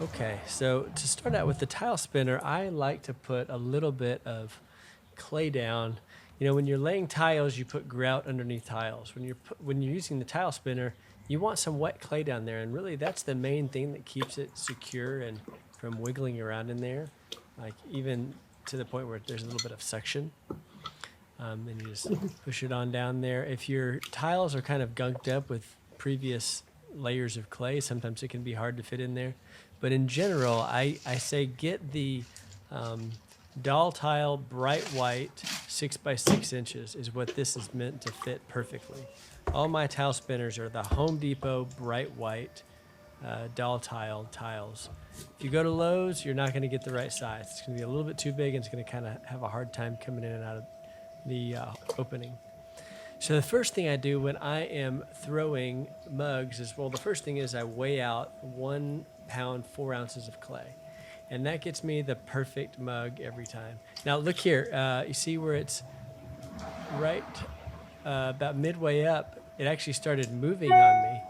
Okay, so to start out with the tile spinner, I like to put a little bit of clay down. You know, when you're laying tiles, you put grout underneath tiles. When you're using the tile spinner, you want some wet clay down there, and really that's the main thing that keeps it secure and from wiggling around in there, like even to the point where there's a little bit of suction. And you just push it on down there. If your tiles are kind of gunked up with previous layers of clay, sometimes it can be hard to fit in there. But in general, I say get the um, doll tile bright white 6 by 6 inches is what this is meant to fit perfectly. All my tile spinners are the Home Depot bright white doll tile tiles. If you go to Lowe's, you're not going to get the right size. It's going to be a little bit too big and it's going to kind of have a hard time coming in and out of the opening. So the first thing I do when I am throwing mugs is, well, the first thing is I weigh out 1 pound, 4 ounces of clay. And that gets me the perfect mug every time. Now look here, you see where it's right about midway up, it actually started moving on me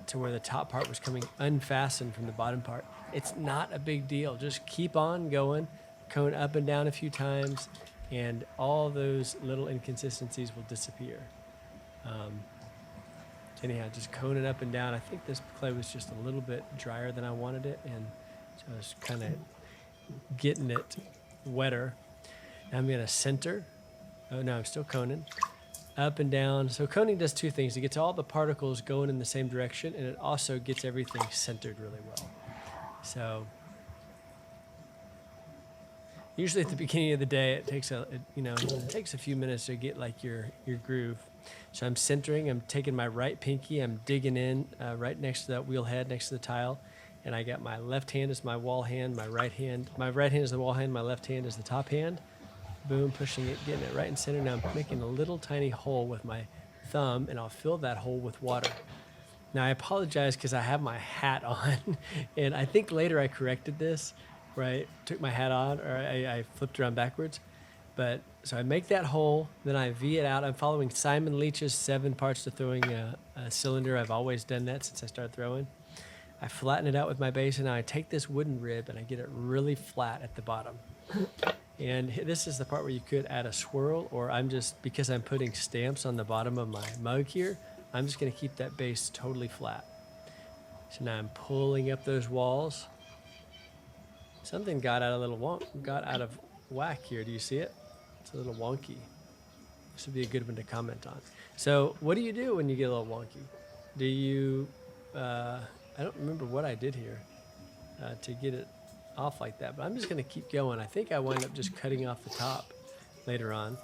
to where the top part was coming unfastened from the bottom part. It's not a big deal. Just keep on going, cone up and down a few times, and all those little inconsistencies will disappear. Anyhow, just cone it up and down. I think this clay was just a little bit drier than I wanted it, and so I was kind of getting it wetter. Now I'm gonna center. Oh no, I'm still coning. Up and down. So coning does two things. It gets all the particles going in the same direction, and it also gets everything centered really well. So usually at the beginning of the day, it takes a few minutes to get like your groove. So I'm centering. I'm taking my right pinky. I'm digging in right next to that wheel head, next to the tile, and I got my left hand as my wall hand. My right hand is the wall hand. My left hand is the top hand. Boom, pushing it, getting it right in center. Now I'm making a little tiny hole with my thumb, and I'll fill that hole with water. Now I apologize because I have my hat on, and I think later I corrected this, where I took my hat on, or I flipped around backwards. But so I make that hole, then I V it out. I'm following Simon Leach's 7 parts to throwing a cylinder. I've always done that since I started throwing. I flatten it out with my base, and now I take this wooden rib and I get it really flat at the bottom. And this is the part where you could add a swirl, or because I'm putting stamps on the bottom of my mug here, I'm just gonna keep that base totally flat. So now I'm pulling up those walls. Something got out of whack here. Do you see it? It's a little wonky. This would be a good one to comment on. So what do you do when you get a little wonky? Do you, I don't remember what I did here to get it off like that, but I'm just gonna keep going. I think I wind up just cutting off the top later on,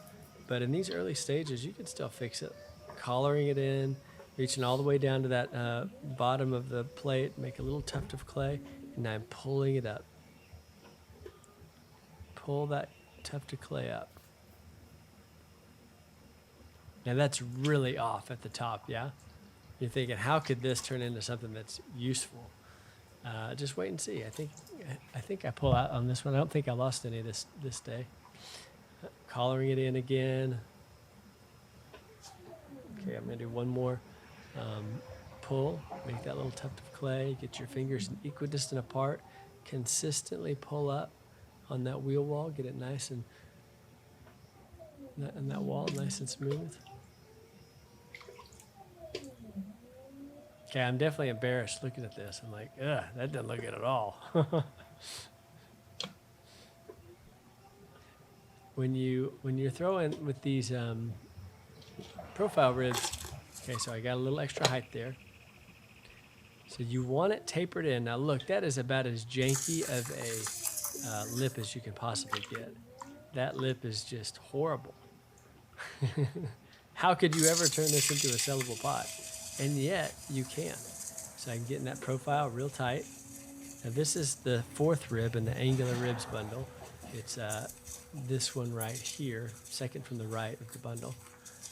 but in these early stages, you can still fix it. Collaring it in, reaching all the way down to that bottom of the plate, make a little tuft of clay, and I'm pulling it up. Pull that tuft of clay up. Now that's really off at the top, yeah? You're thinking, how could this turn into something that's useful? Just wait and see. I think I pull out on this one. I don't think I lost any this day. Collaring it in again. Okay, I'm gonna do one more. Pull, make that little tuft of clay. Get your fingers equidistant apart. Consistently pull up on that wheel wall. Get it nice and that wall nice and smooth. Okay, I'm definitely embarrassed looking at this. I'm like, ugh, that doesn't look good at all. When you're throwing with these profile ribs, okay, so I got a little extra height there. So you want it tapered in. Now look, that is about as janky of a lip as you can possibly get. That lip is just horrible. How could you ever turn this into a sellable pot? And yet you can. So I'm getting that profile real tight. Now this is the 4th rib in the angular ribs bundle. It's this one right here, second from the right of the bundle.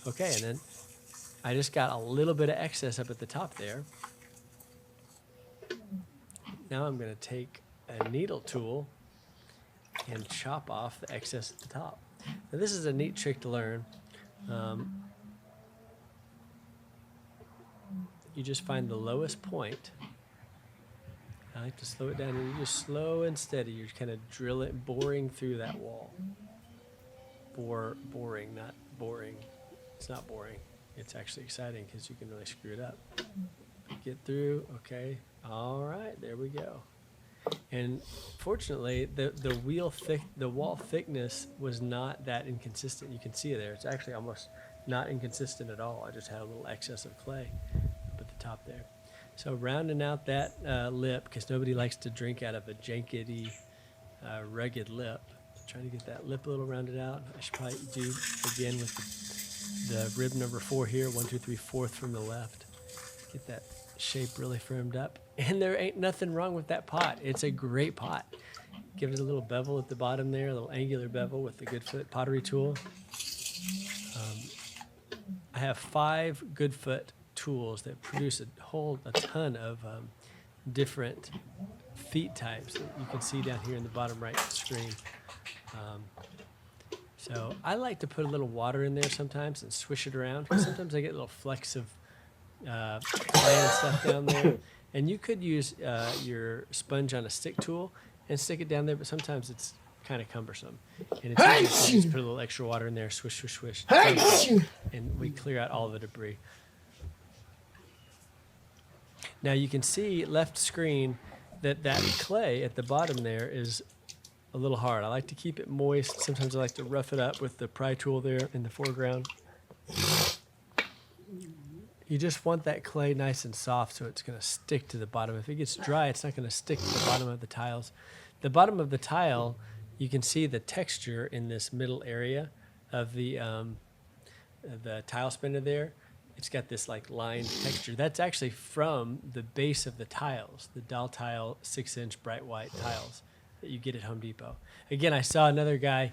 Okay, and then I just got a little bit of excess up at the top there. Now I'm gonna take a needle tool and chop off the excess at the top. Now this is a neat trick to learn. You just find the lowest point I like to slow it down, and you're just slow and steady. You're kind of boring through that wall. Boring, not boring. It's not boring. It's actually exciting because you can really screw it up. Get through, okay. All right, there we go. And fortunately, the wall thickness was not that inconsistent. You can see it there. It's actually almost not inconsistent at all. I just had a little excess of clay up at the top there. So rounding out that lip, because nobody likes to drink out of a jankety, rugged lip. So trying to get that lip a little rounded out. I should probably do again with the rib number 4 here, 1, 2, 3, 4th from the left. Get that shape really firmed up. And there ain't nothing wrong with that pot. It's a great pot. Give it a little bevel at the bottom there, a little angular bevel with the Goodfoot pottery tool. I have 5 Goodfoot tools that produce a ton of different feet types that you can see down here in the bottom right screen. So I like to put a little water in there sometimes and swish it around, because sometimes I get little flecks of clay and stuff down there. And you could use your sponge on a stick tool and stick it down there, but sometimes it's kind of cumbersome. And it's easy to just put a little extra water in there, swish, swish, swish, and we clear out all the debris. Now you can see left screen that clay at the bottom there is a little hard. I like to keep it moist. Sometimes I like to rough it up with the pry tool there in the foreground. You just want that clay nice and soft so it's going to stick to the bottom. If it gets dry, it's not going to stick to the bottom of the tiles. The bottom of the tile, you can see the texture in this middle area of the tile spinner there. It's got this like lined texture. That's actually from the base of the tiles, the doll tile 6-inch bright white tiles that you get at Home Depot. Again, I saw another guy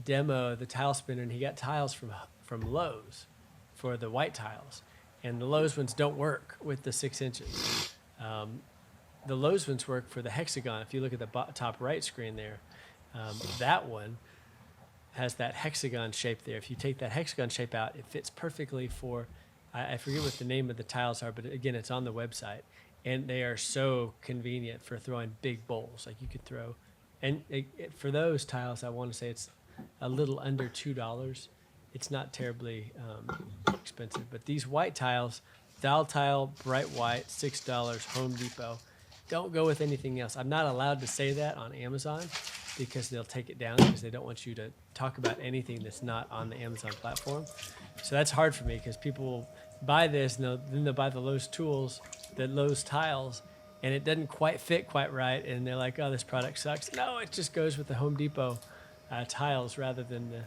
demo the tile spinner, and he got tiles from Lowe's for the white tiles. And the Lowe's ones don't work with the 6 inches. The Lowe's ones work for the hexagon. If you look at the top right screen there, that one has that hexagon shape there. If you take that hexagon shape out, it fits perfectly for, I forget what the name of the tiles are, but again, it's on the website. And they are so convenient for throwing big bowls. Like you could throw, and for those tiles, I want to say it's a little under $2. It's not terribly expensive, but these white tiles, doll tile, bright white, $6, Home Depot. Don't go with anything else. I'm not allowed to say that on Amazon because they'll take it down because they don't want you to talk about anything that's not on the Amazon platform. So that's hard for me because people will buy this and then they'll buy the Lowe's tools, the Lowe's tiles, and it doesn't quite fit quite right, and they're like, oh, this product sucks. No, it just goes with the Home Depot tiles rather than the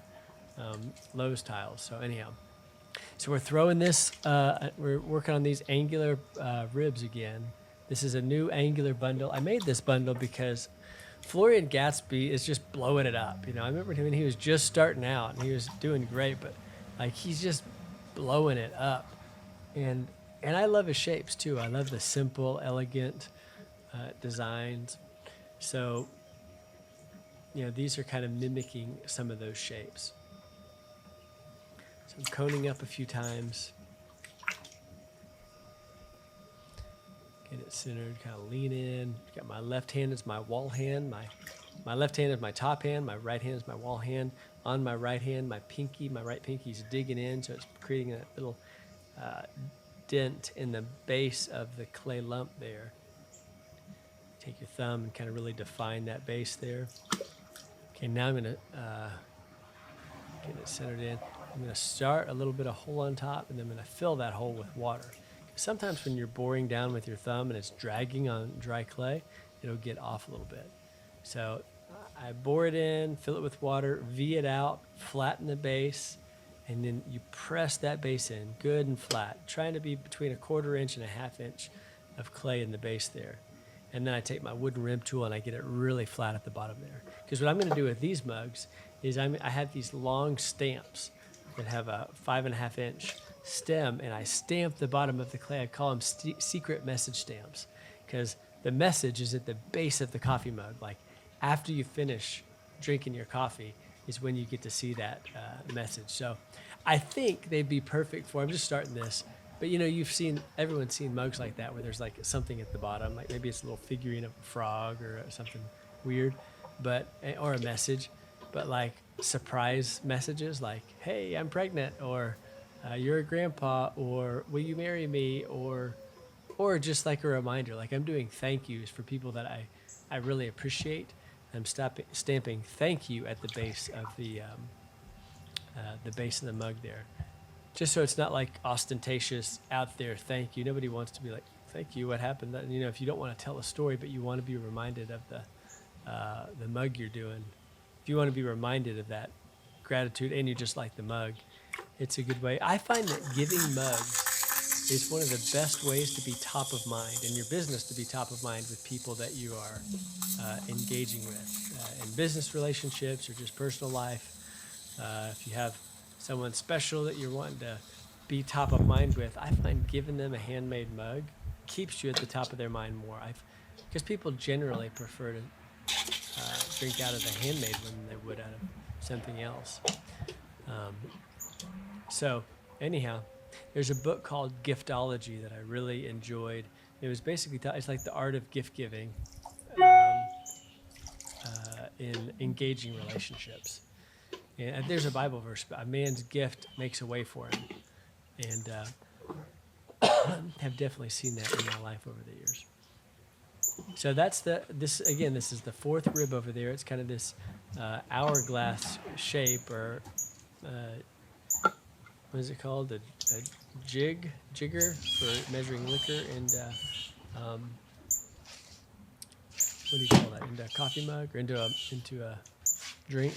Lowe's tiles. So anyhow, so we're throwing this, we're working on these angular ribs again. This is a new angular bundle. I made this bundle because Florian Gatsby is just blowing it up. You know, I remember him when he was just starting out and he was doing great, but like he's just blowing it up. And I love his shapes too. I love the simple, elegant designs. So, you know, these are kind of mimicking some of those shapes. So I'm coning up a few times. Get it centered, kind of lean in. Got my left hand as my wall hand. My left hand is my top hand. My right hand is my wall hand. On my right hand, my right pinky is digging in, so it's creating that little dent in the base of the clay lump there. Take your thumb and kind of really define that base there. Okay, now I'm going to get it centered in. I'm going to start a little bit of hole on top, and then I'm going to fill that hole with water. Sometimes when you're boring down with your thumb and it's dragging on dry clay, it'll get off a little bit. So I bore it in, fill it with water, V it out, flatten the base, and then you press that base in good and flat, trying to be between 1/4 inch and 1/2 inch of clay in the base there. And then I take my wooden rim tool and I get it really flat at the bottom there. Because what I'm going to do with these mugs is I have these long stamps that have a 5.5 inch stem, and I stamp the bottom of the clay. I call them secret message stamps because the message is at the base of the coffee mug. Like after you finish drinking your coffee is when you get to see that message. So I think they'd be perfect for, I'm just starting this, But everyone's seen mugs like that where there's like something at the bottom, like maybe it's a little figurine of a frog or something weird, or a message, but like surprise messages like, "Hey, I'm pregnant," or "You're a grandpa," or "Will you marry me?" or just like a reminder, like I'm doing thank yous for people that I really appreciate. I'm stamping thank you at the base of the base of the mug there, just so it's not like ostentatious out there thank you. Nobody wants to be like, thank you, what happened? If you don't want to tell a story, but you want to be reminded of the mug you're doing, if you want to be reminded of that gratitude and you just like the mug, it's a good way. I find that giving mugs is one of the best ways to be top of mind in your business, to be top of mind with people that you are engaging with in business relationships or just personal life. If you have someone special that you're wanting to be top of mind with, I find giving them a handmade mug keeps you at the top of their mind more. Because people generally prefer to drink out of the handmade one than they would out of something else. So anyhow, there's a book called Giftology that I really enjoyed. It was basically it's like the art of gift giving in engaging relationships. And there's a Bible verse: "A man's gift makes a way for him," and have definitely seen that in my life over the years. So that's this is the fourth rib over there. It's kind of this hourglass shape, or what is it called? A jigger for measuring liquor, and what do you call that? Into a coffee mug or into a drink?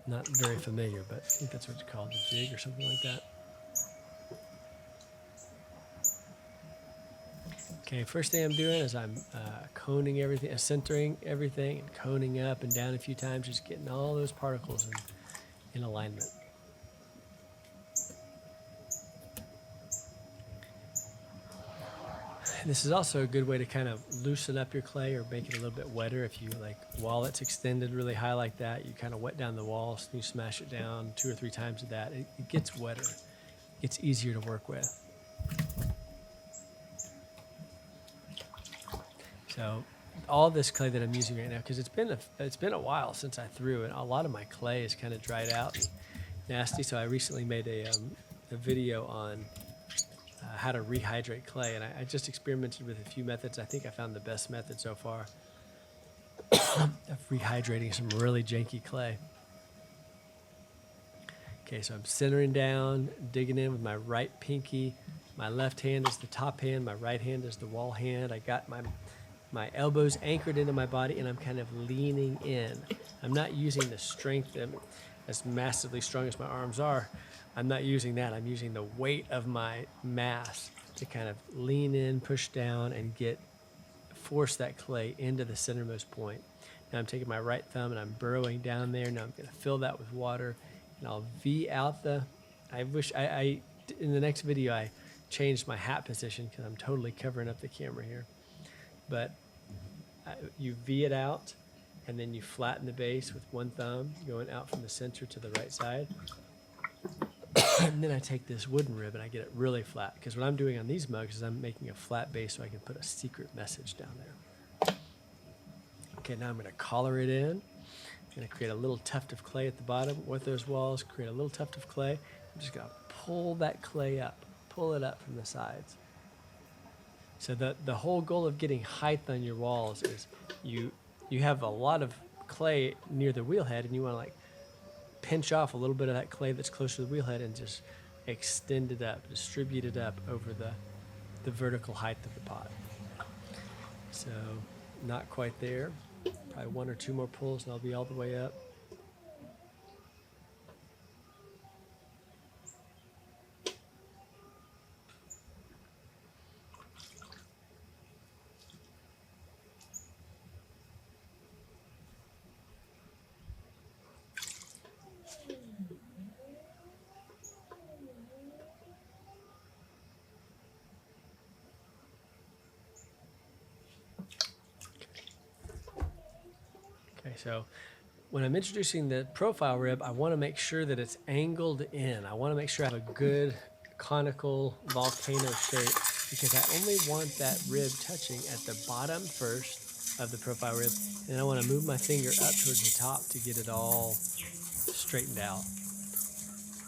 Not very familiar, but I think that's what it's called, a jig or something like that. Okay, first thing I'm doing is I'm coning everything, centering everything, and coning up and down a few times, just getting all those particles in alignment. This is also a good way to kind of loosen up your clay or make it a little bit wetter. If you while it's extended really high like that, you kind of wet down the walls, you smash it down 2 or 3 times with that, it gets wetter. It gets easier to work with. So all this clay that I'm using right now, because it's been a while since I threw, and a lot of my clay is kind of dried out and nasty. So I recently made a video on how to rehydrate clay, and I just experimented with a few methods. I think I found the best method so far of rehydrating some really janky clay. Okay, so I'm centering down, digging in with my right pinky. My left hand is the top hand, my right hand is the wall hand. I got my elbows anchored into my body, and I'm kind of leaning in. I'm not using the strength as massively strong as my arms are. I'm not using that. I'm using the weight of my mass to kind of lean in, push down, and force that clay into the centermost point. Now I'm taking my right thumb and I'm burrowing down there. Now I'm going to fill that with water, and I'll V out I wish in the next video I changed my hat position because I'm totally covering up the camera here. But you V it out, and then you flatten the base with one thumb going out from the center to the right side. And then I take this wooden rib and I get it really flat, because what I'm doing on these mugs is I'm making a flat base so I can put a secret message down there. Okay, now I'm going to collar it in. I'm going to create a little tuft of clay at the bottom with those walls, create a little tuft of clay. I'm just going to pull that clay up, pull it up from the sides. So the whole goal of getting height on your walls is you have a lot of clay near the wheel head, and you want to pinch off a little bit of that clay that's close to the wheel head and just extend it up, distribute it up over the vertical height of the pot. So not quite there. Probably 1 or 2 more pulls and I'll be all the way up. Okay, so when I'm introducing the profile rib, I want to make sure that it's angled in. I want to make sure I have a good conical volcano shape because I only want that rib touching at the bottom first of the profile rib, and I want to move my finger up towards the top to get it all straightened out.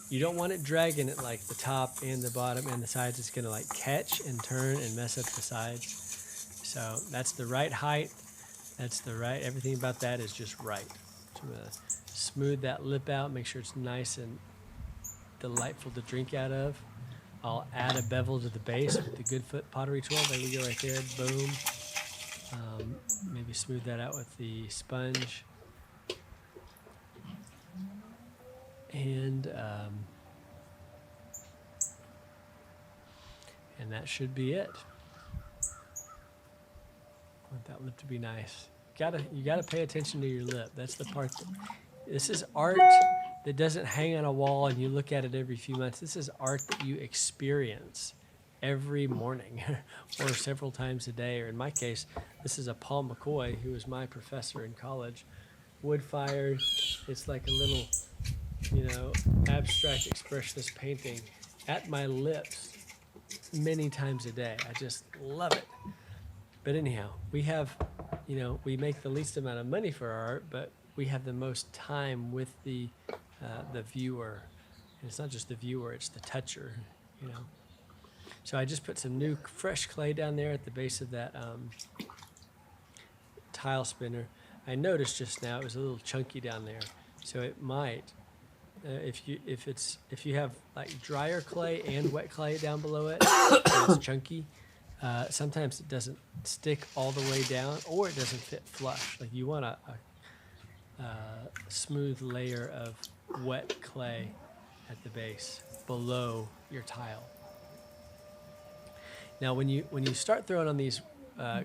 You don't want it dragging it like the top and the bottom and the sides. It's going to like catch and turn and mess up the sides. So that's the right height. That's the right, everything about that is just right. So I'm going to smooth that lip out, make sure it's nice and delightful to drink out of. I'll add a bevel to the base with the Goodfoot pottery tool. There we go right there, boom. Maybe smooth that out with the sponge. And that should be it. I want that lip to be nice. You gotta pay attention to your lip. That's the part. This is art that doesn't hang on a wall and you look at it every few months. This is art that you experience every morning or several times a day. Or in my case, this is a Paul McCoy, who was my professor in college. Wood-fired. It's like a little, abstract expressionist painting at my lips many times a day. I just love it. But anyhow, we have, we make the least amount of money for our art, but we have the most time with the viewer. And it's not just the viewer, it's the toucher, So I just put some new fresh clay down there at the base of that tile spinner. I noticed just now it was a little chunky down there. So it might, if you have like drier clay and wet clay down below it, and it's chunky, sometimes it doesn't stick all the way down or it doesn't fit flush. Like you want a smooth layer of wet clay at the base below your tile. Now when you start throwing on these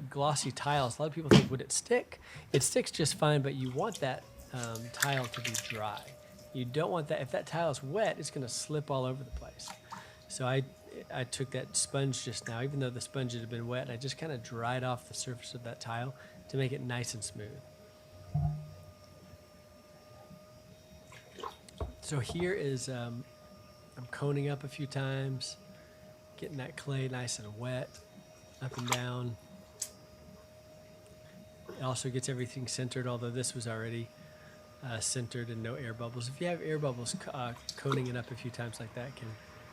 glossy tiles, a lot of people think, would it stick? It sticks just fine, but you want that tile to be dry. You don't want that. If that tile is wet, it's going to slip all over the place. So I took that sponge just now, even though the sponge had been wet, and I just kind of dried off the surface of that tile to make it nice and smooth. So here is, I'm coning up a few times, getting that clay nice and wet, up and down. It also gets everything centered, although this was already centered and no air bubbles. If you have air bubbles, coning it up a few times like that can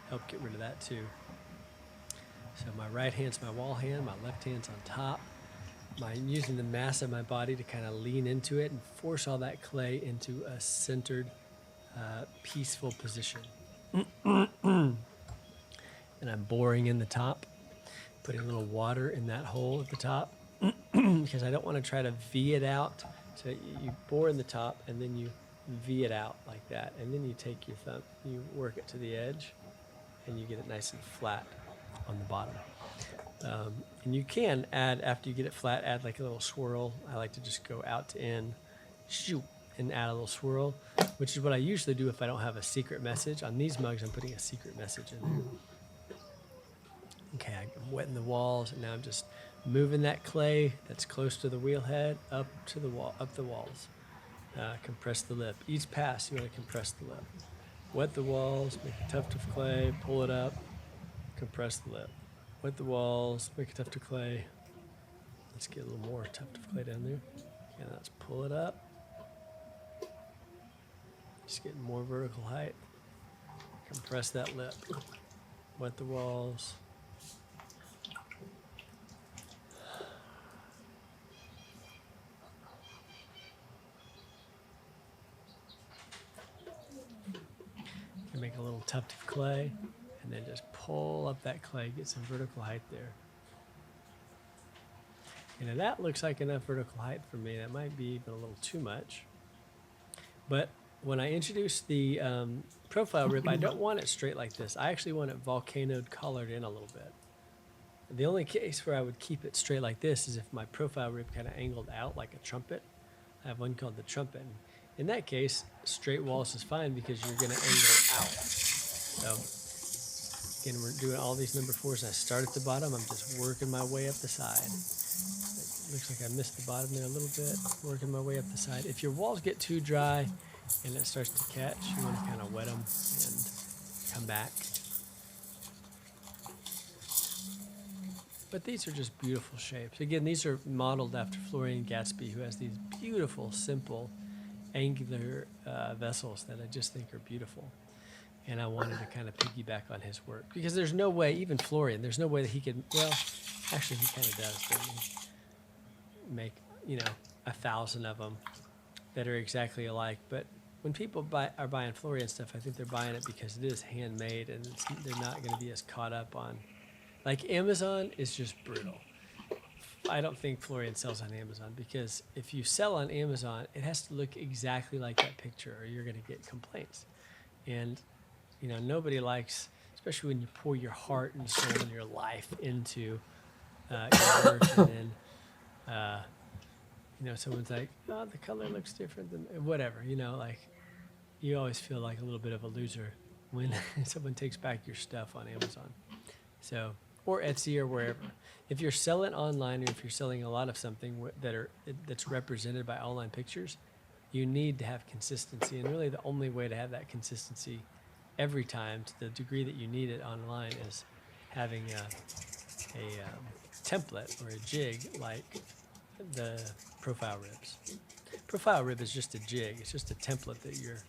help get rid of that too. So my right hand's my wall hand, my left hand's on top. I'm using the mass of my body to kind of lean into it and force all that clay into a centered, peaceful position. And I'm boring in the top, putting a little water in that hole at the top because I don't want to try to V it out. So you bore in the top and then you V it out like that. And then you take your thumb, you work it to the edge and you get it nice and flat on the bottom. And you can add, after you get it flat, add like a little swirl. I like to just go out to in, shoot, and add a little swirl, which is what I usually do if I don't have a secret message. On these mugs, I'm putting a secret message in there. Okay, I'm wetting the walls, and now I'm just moving that clay that's close to the wheel head up to the wall, up the walls. Compress the lip. Each pass, you want to compress the lip. Wet the walls, make a tuft of clay, pull it up, compress the lip. Wet the walls, make a tuft of clay. Let's get a little more tuft of clay down there. And let's pull it up. Just getting more vertical height. Compress that lip. Wet the walls. And make a little tuft of clay. And then just pull up that clay, get some vertical height there. And that looks like enough vertical height for me. That might be even a little too much. But when I introduce the profile rib, I don't want it straight like this. I actually want it volcanoed, colored in a little bit. The only case where I would keep it straight like this is if my profile rib kind of angled out like a trumpet. I have one called the trumpet. In that case, straight walls is fine because you're going to angle out. So again, we're doing all these number 4s. I start at the bottom. I'm just working my way up the side. It looks like I missed the bottom there a little bit. Working my way up the side. If your walls get too dry and it starts to catch, you want to kind of wet them and come back. But these are just beautiful shapes. Again, these are modeled after Florian Gatsby, who has these beautiful, simple, angular vessels that I just think are beautiful. And I wanted to kind of piggyback on his work because there's no way, even Florian, there's no way that he could, well, actually he kind of does, doesn't he? Make, 1,000 of them that are exactly alike. But when people are buying Florian stuff, I think they're buying it because it is handmade and they're not going to be as caught up on, like Amazon is just brutal. I don't think Florian sells on Amazon because if you sell on Amazon, it has to look exactly like that picture or you're going to get complaints. And nobody likes, especially when you pour your heart and soul and your life into your work, and then someone's like, "Oh, the color looks different than whatever." Like you always feel like a little bit of a loser when someone takes back your stuff on Amazon, or Etsy or wherever. If you're selling online, or if you're selling a lot of something that's represented by online pictures, you need to have consistency, and really the only way to have that consistency every time to the degree that you need it online is having a template or a jig like the Profile Ribs. Profile Rib is just a jig. It's just a template that you're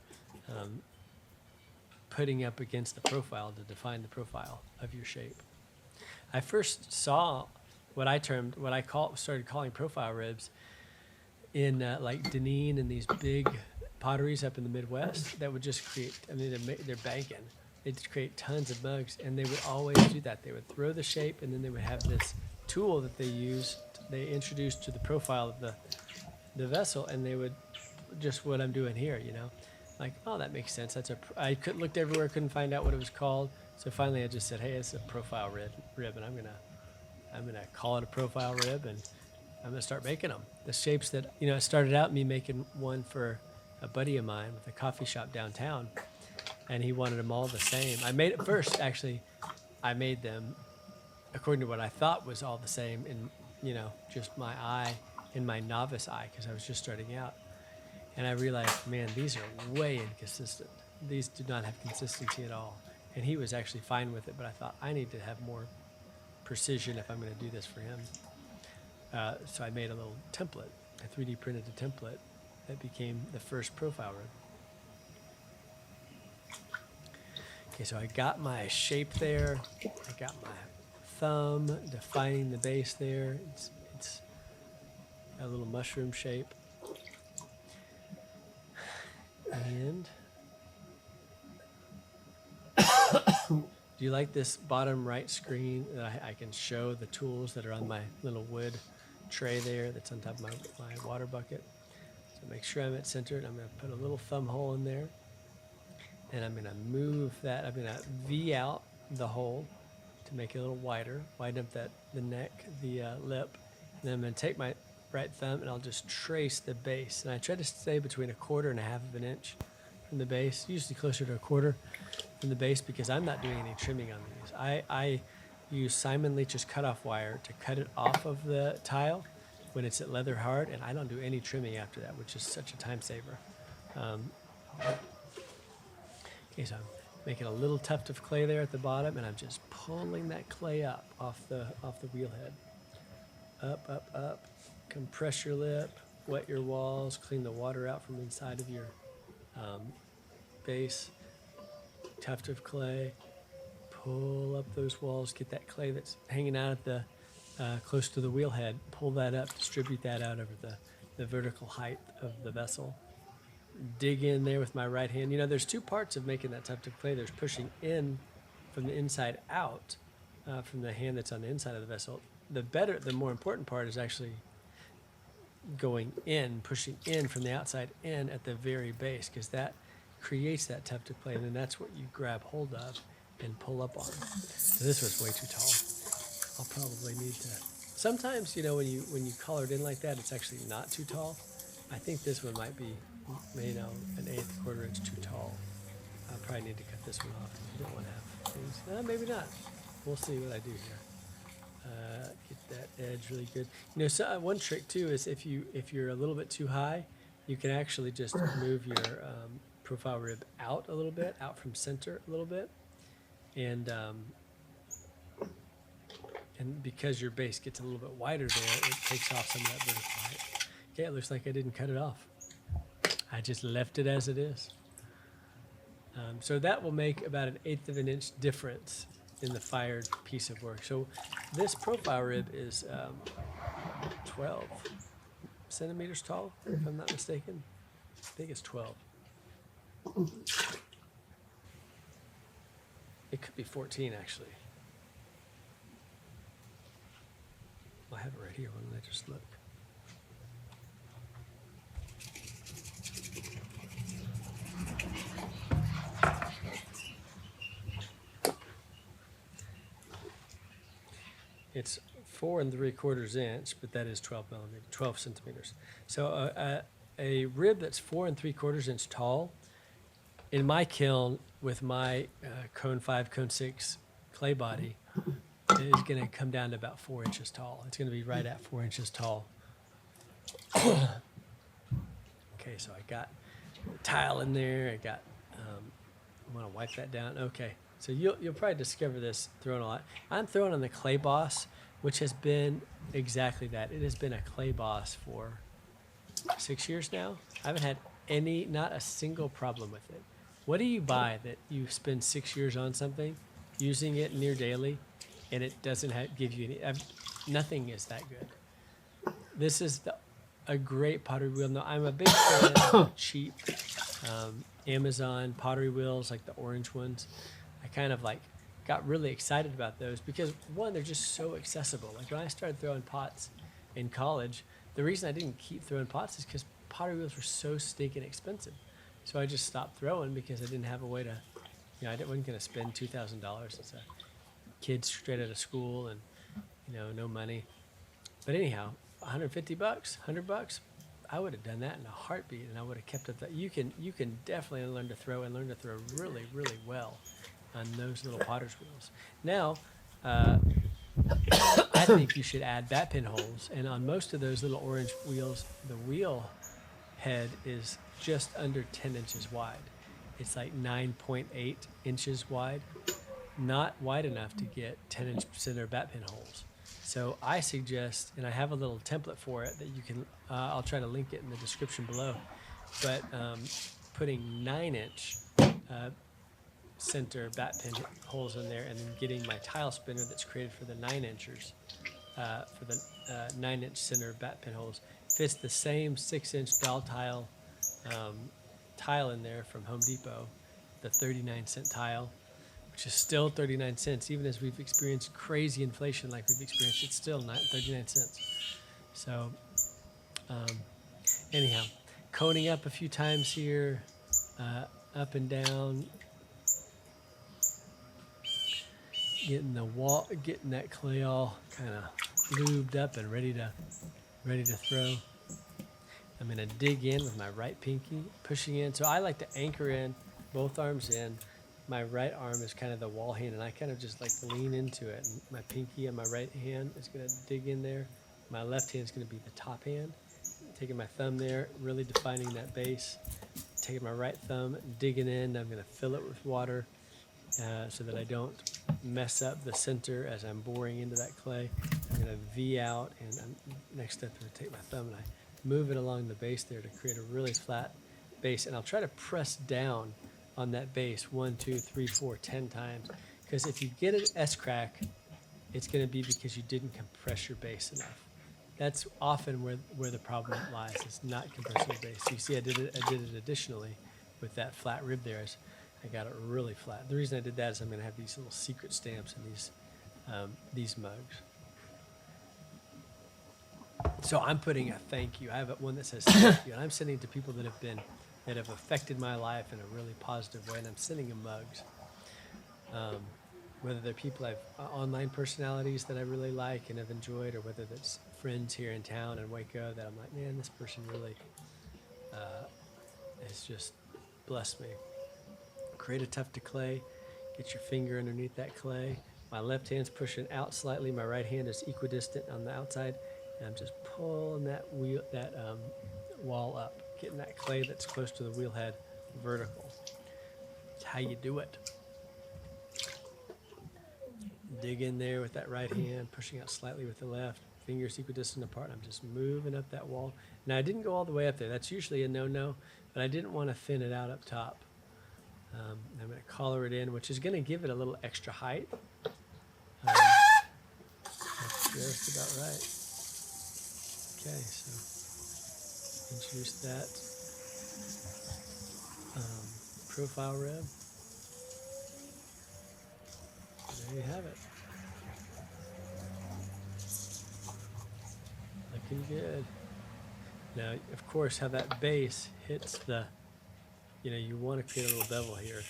putting up against the profile to define the profile of your shape. I first saw what I started calling Profile Ribs in like Deneen and these big potteries up in the Midwest that would just create, they're banking. They'd create tons of mugs, and they would always do that. They would throw the shape, and then they would have this tool that they introduced to the profile of the vessel, and they would just what I'm doing here, like, oh, that makes sense. I looked everywhere, couldn't find out what it was called. So finally I just said, hey, it's a profile rib, and I'm gonna call it a profile rib, and I'm gonna start making them. The shapes that, it started out me making one for a buddy of mine with a coffee shop downtown, and he wanted them all the same. I made it first, actually. I made them according to what I thought was all the same in, just my eye, in my novice eye, because I was just starting out. And I realized, man, these are way inconsistent. These do not have consistency at all. And he was actually fine with it, but I thought I need to have more precision if I'm going to do this for him. So I made a little template. I 3D printed a template that became the first profile rib. Okay, so I got my shape there. I got my thumb defining the base there. It's a little mushroom shape. And do you like this bottom right screen that I can show the tools that are on my little wood tray there that's on top of my water bucket? So make sure I'm at centered. I'm going to put a little thumb hole in there, and I'm going to move that. I'm going to V out the hole to make it a little wider, widen up the neck, the lip. And then I'm going to take my right thumb and I'll just trace the base. And I try to stay between 1/4 and 1/2 of an inch from the base, usually closer to 1/4 from the base, because I'm not doing any trimming on these. I use Simon Leach's cutoff wire to cut it off of the tile when it's at leather hard, and I don't do any trimming after that, which is such a time saver. Okay, so I'm making a little tuft of clay there at the bottom, and I'm just pulling that clay up off the wheel head. Up, up, up. Compress your lip, wet your walls, clean the water out from inside of your base. Tuft of clay. Pull up those walls. Get that clay that's hanging out at the close to the wheel head. Pull that up. Distribute that out over the vertical height of the vessel. Dig in there with my right hand. There's two parts of making that tuft of clay. There's pushing in from the inside out from the hand that's on the inside of the vessel. The more important part is actually going in, pushing in from the outside in at the very base, because that creates that tuft of clay, and then that's what you grab hold of and pull up on. So this was way too tall. I'll probably need to. Sometimes, when you color it in like that, it's actually not too tall. I think this one might be, an 1/8, 1/4 inch too tall. I'll probably need to cut this one off. You don't want to have things. Maybe not. We'll see what I do here. Get that edge really good. So one trick too is if you're a little bit too high, you can actually just move your profile rib out a little bit, out from center a little bit, and And because your base gets a little bit wider there, it takes off some of that vertical height. Okay, it looks like I didn't cut it off. I just left it as it is. So that will make about 1/8 of an inch difference in the fired piece of work. So this profile rib is 12 centimeters tall, if I'm not mistaken. I think it's 12. It could be 14, actually. I have it right here. Why don't I just look? It's 4 3/4 inch, but that is 12 centimeters. So a rib that's 4 3/4 inch tall, in my kiln with my cone 5, cone 6 clay body, is going to come down to about 4 inches tall. It's going to be right at 4 inches tall. Okay, so I got the tile in there. I got. I want to wipe that down. Okay, so you'll probably discover this throwing a lot. I'm throwing on the Clay Boss, which has been exactly that. It has been a Clay Boss for 6 years now. I haven't had not a single problem with it. What do you buy that you spend 6 years on something, using it near daily, and it doesn't give you any? Nothing is that good. This is a great pottery wheel. No, I'm a big fan of cheap Amazon pottery wheels, like the orange ones. I kind of got really excited about those because, one, they're just so accessible. Like when I started throwing pots in college, the reason I didn't keep throwing pots is because pottery wheels were so stinking expensive. So I just stopped throwing because I didn't have a way to, I wasn't going to spend $2,000 as a kid straight out of school and, no money. But anyhow, $150, $100, I would have done that in a heartbeat, and I would have kept up that. You can definitely learn to throw really, really well on those little potter's wheels. Now, I think you should add bat pin holes, and on most of those little orange wheels, the wheel head is just under 10 inches wide. It's like 9.8 inches wide, not wide enough to get 10-inch center bat pin holes. So I suggest, and I have a little template for it that you can, I'll try to link it in the description below, but putting 9-inch center bat pin holes in there, and then getting my tile spinner that's created for the 9-inchers, for the 9-inch center bat pin holes. Fits the same 6-inch dowel tile in there from Home Depot, the 39-cent tile, which is still 39 cents. Even as we've experienced crazy inflation like we've experienced, it's still 39 cents. So anyhow, coning up a few times here, up and down, getting that clay all kind of lubed up and ready to throw. I'm going to dig in with my right pinky, pushing in. So I like to anchor in, both arms in. My right arm is kind of the wall hand, and I kind of just like lean into it. And my pinky on my right hand is going to dig in there. My left hand is going to be the top hand. Taking my thumb there, really defining that base. Taking my right thumb, digging in. I'm going to fill it with water so that I don't mess up the center as I'm boring into that clay. I'm going to V out, and next step I'm going to take my thumb and I move it along the base there to create a really flat base. And I'll try to press down on that base 1, 2, 3, 4, 10 times. Because if you get an S-crack, it's going to be because you didn't compress your base enough. That's often where the problem lies. It's not compressing your base. So you see I did it additionally with that flat rib there. I got it really flat. The reason I did that is I'm going to have these little secret stamps in these mugs. So I'm putting a thank you. I have one that says thank you, and I'm sending it to people that have affected my life in a really positive way, and I'm sending them mugs. Whether they're people online personalities that I really like and have enjoyed, or whether that's friends here in town in Waco that I'm like, man, this person really has just blessed me. Create a tuft of clay, get your finger underneath that clay. My left hand's pushing out slightly, my right hand is equidistant on the outside, and I'm just pulling that wall up, getting that clay that's close to the wheel head vertical. That's how you do it. Dig in there with that right hand, pushing out slightly with the left. Fingers equidistant apart. I'm just moving up that wall. Now, I didn't go all the way up there. That's usually a no-no, but I didn't want to thin it out up top. I'm going to collar it in, which is going to give it a little extra height. That's just about right. Okay, so introduce that profile rib. There you have it. Looking good. Now, of course, how that base hits the, you want to create a little bevel here.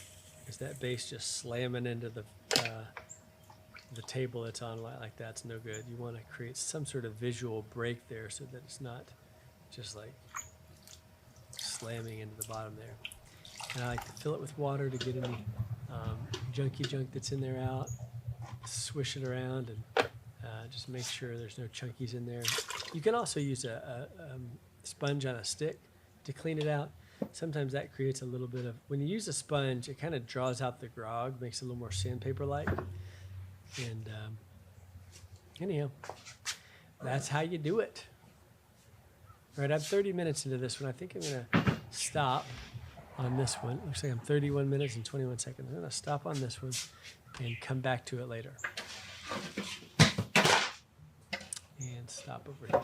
Is that base just slamming into the table that's on like that's no good. You want to create some sort of visual break there so that it's not just like slamming into the bottom there. And I like to fill it with water to get any junky junk that's in there out. Swish it around and just make sure there's no chunkies in there. You can also use a sponge on a stick to clean it out. Sometimes that creates a little bit of, when you use a sponge, it kind of draws out the grog, makes it a little more sandpaper-like. And anyhow, that's how you do it. All right, I'm 30 minutes into this one. I think I'm going to stop on this one. Looks like I'm 31 minutes and 21 seconds. I'm going to stop on this one and come back to it later. And stop over here.